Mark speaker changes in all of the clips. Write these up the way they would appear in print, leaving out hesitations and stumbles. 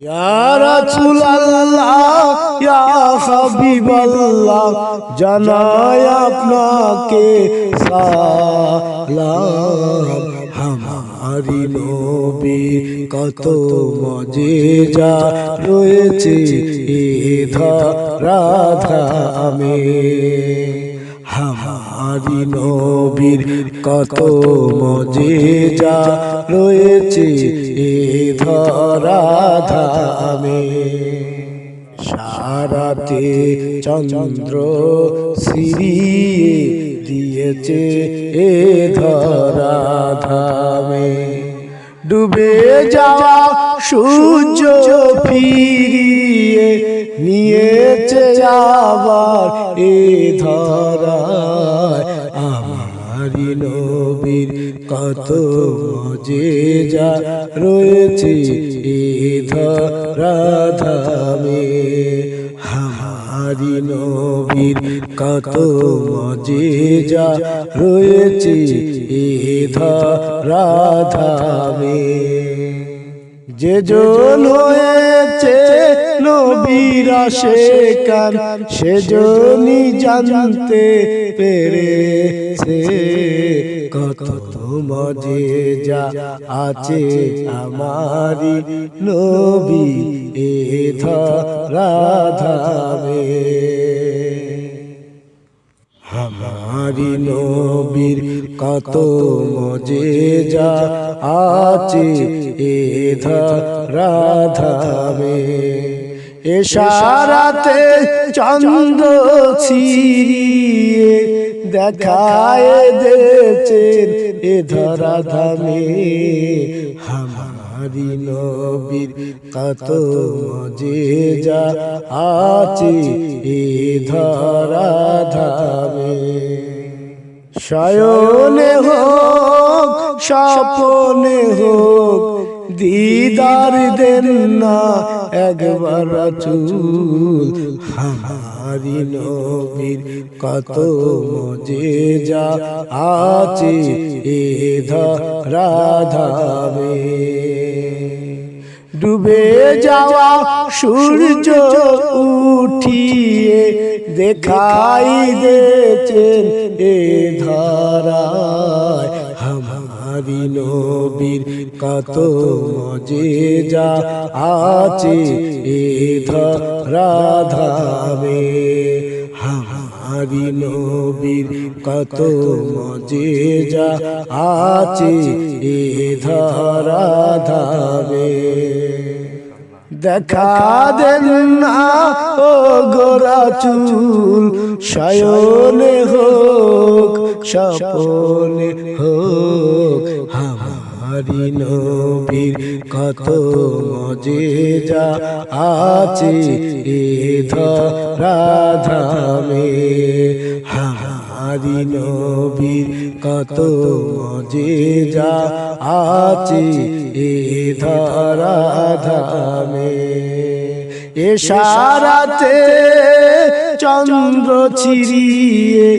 Speaker 1: ইয়া রাসূলুল্লাহ ইয়া হাবিবাল্লাহ জানাই আপনাকে সালাম। हमारी नबी कत मजेजा রয়েছে এ ধরাধামে। हमारी নবীর কত মজেজা রয়েছে এ ধরাধামে। সারাতে চন্দ্র সিরিয়ে দিয়েছে এ ধরাধামে। ডুবে যাওয়া সূর্য ফিরিয়ে নিয়েছে আবার এ ধরায়। আমারি নবীর কত মজেজা রয়েছে এ ধরাধামে। हमारी নবীর কত মজেজা রয়েছে এ ধরাধামে। যে জন হয়েছে নবীর আশিকান সেজনই জানতে পেরেছে কত মজেজা আছে আমারি নবী এ ধরাধামে। हमारी নবীর কত মজেজা আছে এ ধরাধামে। ইশারাতে চন্দ্র ছিরিয়ে দেখায় দিয়েছেন এ ধরাধামে। हमारी নবীর কত মজেজা আছে এ ধরাধামে। শয়নে হোক স্বপ্নে হোক দিদার দেন না একবার রাসূল। हमारी নবীর কত মজেজা আছে এ ধরাধামে। ডুবে যাওয়া সূর্য উঠিয়ে দেখাই দিয়েছেন এ ধরায়। हमारी নবীর কত মজেজা আছে এ ধরাধামে। हमारी নবীর কত মজেজা আছে এ ধরাধামে। দেখা দেন না ও গো রাসূল শয়নে হোক স্বপ্নে হোক। हमारी নবীর কত মজেজা আছে এ ধরাধামে। हमारी নবীর কত মজেজা আছে এ ধরাধামে। ইশারাতে চন্দ্র ছিরিয়ে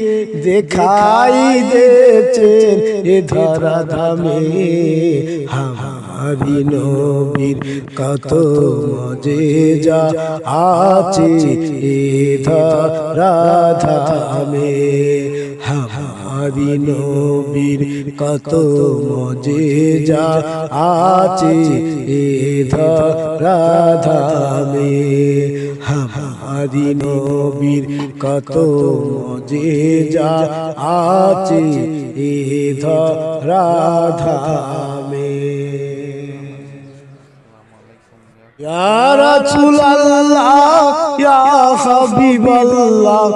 Speaker 1: দেখাই দিয়েছেন এ ধরাধামে। हमारी নবীর কত মজেজা আছে এ ধরাধামে। हमारी নবীর কত মজেজা আছে এ ধরাধামে। हमारी নবীর কত মজেজা আছে এ ধরাধামে। ইয়া রাসূলুল্লাহ ইয়া হাবিবাল্লাহ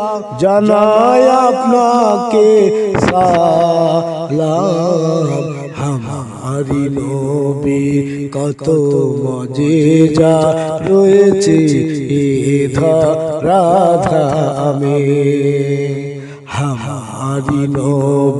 Speaker 1: জানাই আপনাকে সালাম। हमारी নবী কত মজেজা রয়েছে এ ধরাধামে। हमारी নবী